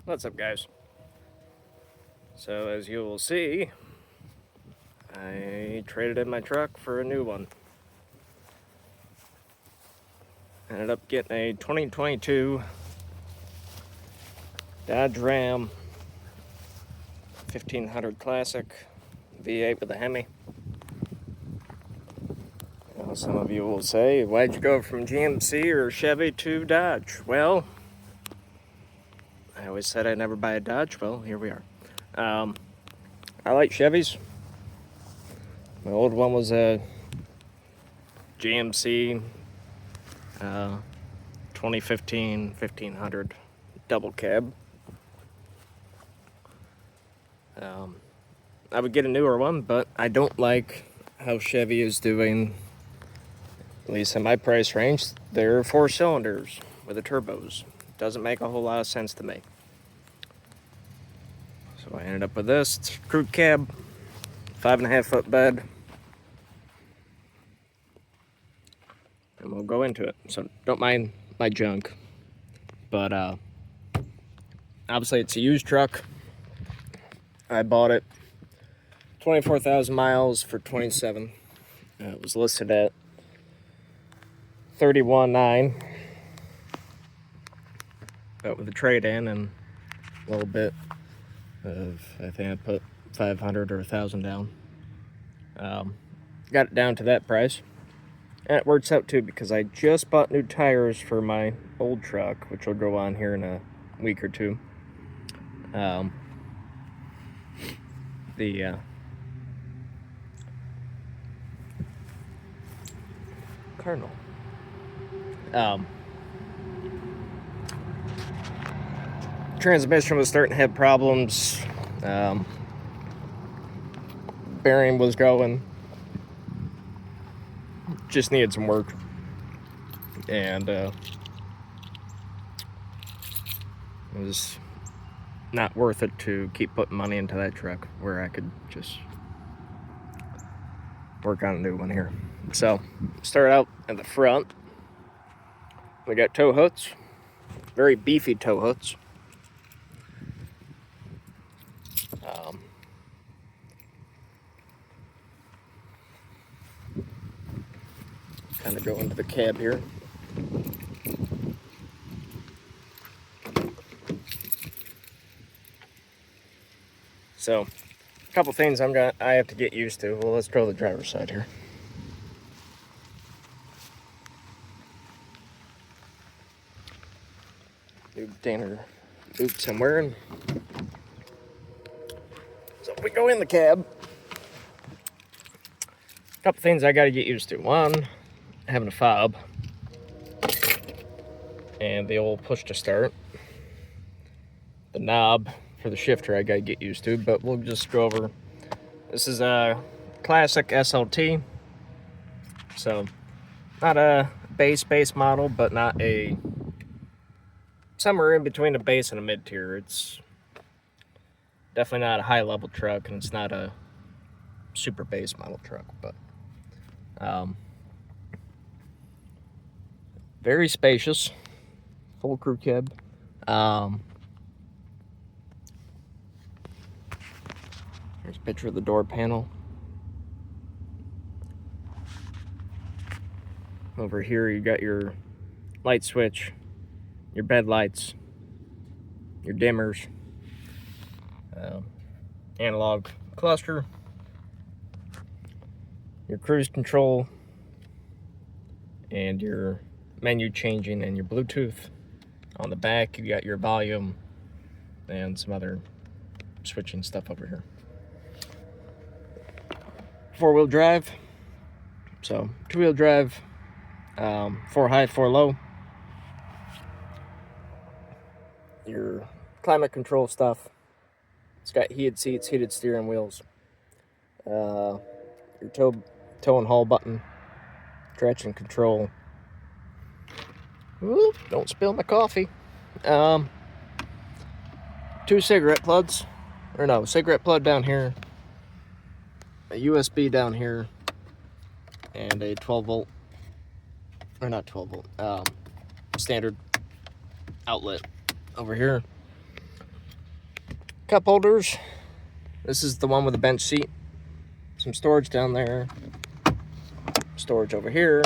What's up, guys? So as you will see, I traded in my truck for a new one. Ended up getting a 2022 Dodge Ram 1500 Classic V8 with a Hemi. Now, some of you will say, why'd you go from GMC or Chevy to Dodge? Well, I always said I'd never buy a Dodge. Well, here we are. I like Chevys. My old one was a GMC 2015 1500 double cab. I would get a newer one, but I don't like how Chevy is doing, at least in my price range. They're 4 cylinders with the turbos. Doesn't make a whole lot of sense to me. So I ended up with this. It's a crew cab, 5.5 foot bed. And we'll go into it. So don't mind my junk. But obviously it's a used truck. I bought it 24,000 miles for 27. It was listed at 31.9. But with the trade-in and a little bit of, I think I put 500 or 1,000 down. Got it down to that price. And it works out too because I just bought new tires for my old truck, which will go on here in a week or two. The Cardinal. Transmission was starting to have problems. Bearing was going. Just needed some work. And it was not worth it to keep putting money into that truck where I could just work on a new one here. So, start out at the front. We got tow hooks, very beefy tow hooks. Kind of go into the cab here. So, a couple things I have to get used to. Well, let's go to the driver's side here. New Danner boots I'm wearing. So if we go in the cab, a couple things I got to get used to. One, having a fob and the old push to start. The knob for the shifter I got to get used to, but we'll just go over. This is a classic SLT, so not a base model, but not a somewhere in between a base and a mid tier. It's definitely not a high level truck, and it's not a super base model truck, but very spacious, full crew cab. Here's a picture of the door panel. Over here you got your light switch, your bed lights, your dimmers, analog cluster, your cruise control, and your menu changing, and your Bluetooth. On the back you got your volume and some other switching stuff over here. 4-wheel drive, so 2-wheel drive, 4 high, 4 low. Your climate control stuff. It's got heated seats, heated steering wheels. Your tow and haul button, traction control. Ooh, don't spill my coffee. 2 cigarette plugs, or no, cigarette plug down here, a USB down here, and a 12 volt, or not 12 volt, standard outlet over here. cup holders. This is the one with the bench seat. Some storage down there. Storage over here.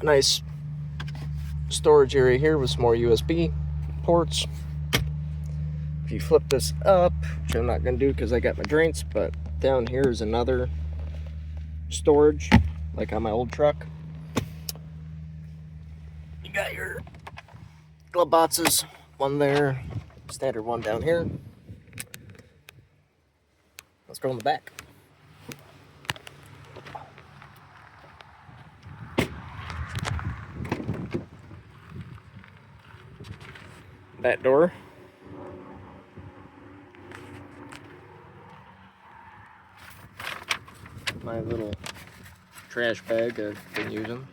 A nice storage area here with some more USB ports. If you flip this up, which I'm not going to do because I got my drains, but down here is another storage, like on my old truck. You got your glove boxes, one there, standard one down here. Let's go in the back. That door. My little trash bag I've been using.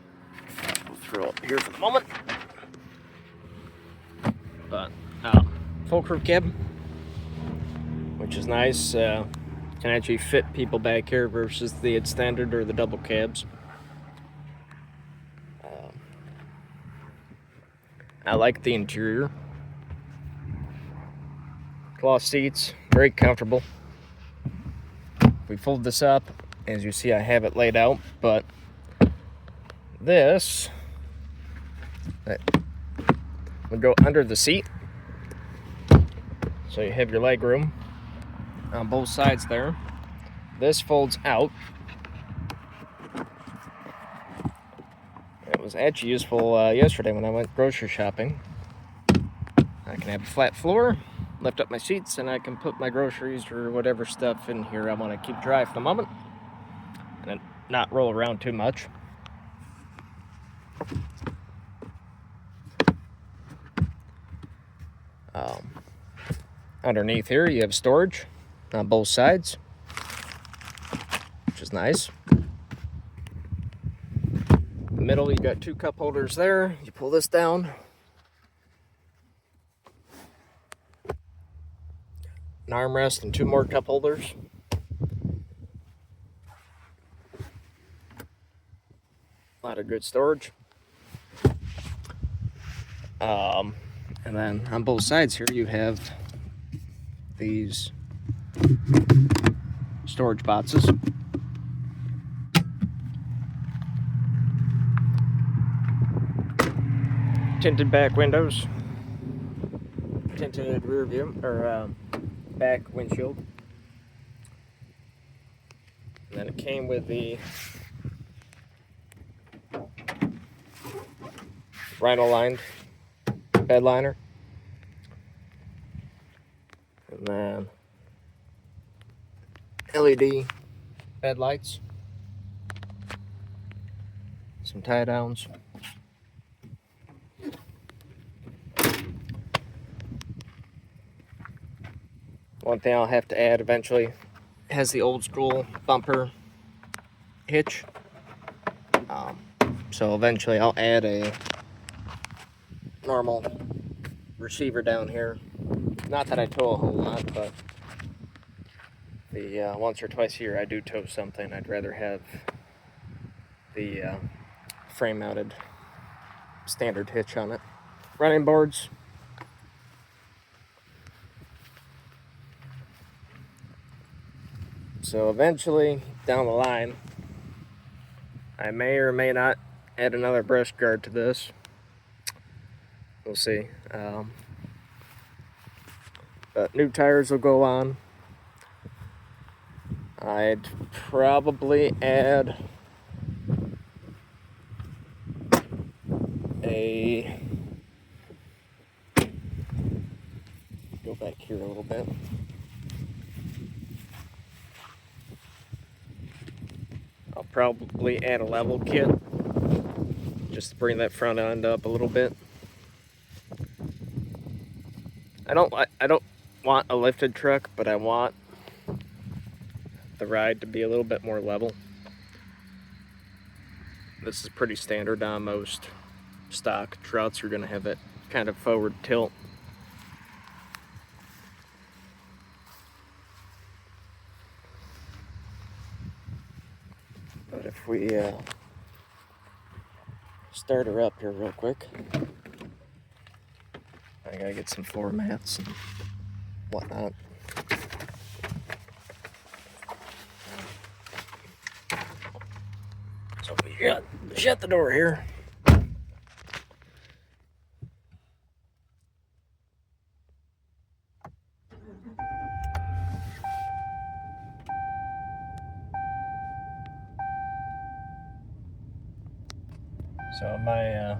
We'll throw it here for the moment. But full crew cab, which is nice. Can actually fit people back here versus the standard or the double cabs. I like the interior. Cloth seats, very comfortable. If we fold this up, as you see, I have it laid out, but this would go under the seat. So you have your leg room on both sides there. This folds out. It was actually useful yesterday when I went grocery shopping. I can have a flat floor, lift up my seats, and I can put my groceries or whatever stuff in here I want to keep dry for the moment and not roll around too much. Underneath here you have storage on both sides, which is nice. In the middle you got two cup holders there. You pull this down, an armrest and two more cup holders. A lot of good storage. And then on both sides here you have these storage boxes. Tinted back windows. Tinted rear view, or back windshield. And then it came with the Rhino lined bed liner. And then LED headlights. Some tie downs. One thing I'll have to add eventually has the old school bumper hitch. So eventually I'll add a normal receiver down here. Not that I tow a whole lot, but the once or twice a year I do tow something. I'd rather have the frame mounted standard hitch on it. Running boards. So eventually down the line I may or may not add another brush guard to this. We'll see. But new tires will go on. I'd probably add go back here a little bit. I'll probably add a level kit just to bring that front end up a little bit. I don't want a lifted truck, but I want the ride to be a little bit more level. This is pretty standard on most stock trouts. You're going to have that kind of forward tilt. But if we start her up here real quick. I gotta get some floor mats and whatnot. So we shut the door here. So my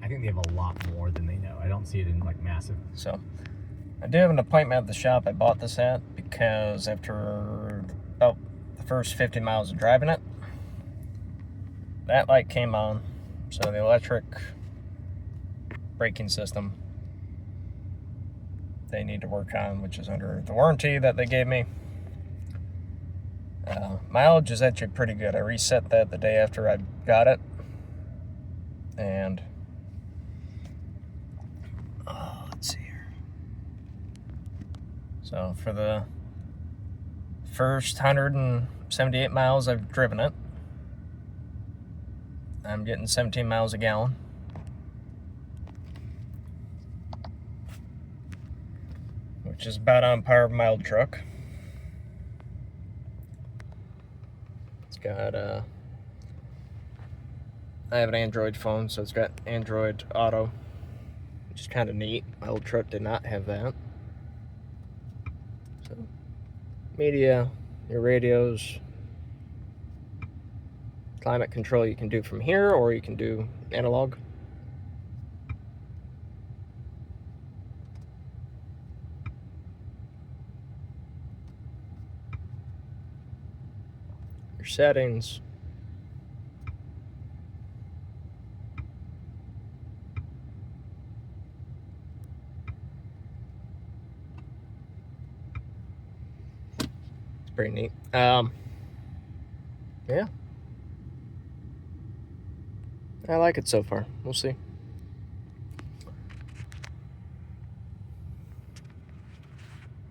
I think they have a lot more than they know. I don't see it in like massive. So I do have an appointment at the shop I bought this at, because after about the first 50 miles of driving it, that light came on. So the electric braking system they need to work on, which is under the warranty that they gave me. Mileage is actually pretty good. I reset that the day after I got it, and let's see here. So for the first 178 miles I've driven it, I'm getting 17 miles a gallon. Which is about on par with my old truck. It's got I have an Android phone, so it's got Android Auto, which is kind of neat. My old truck did not have that. So, media, your radios, climate control you can do from here, or you can do analog. Your settings. It's pretty neat. Yeah. I like it so far. We'll see.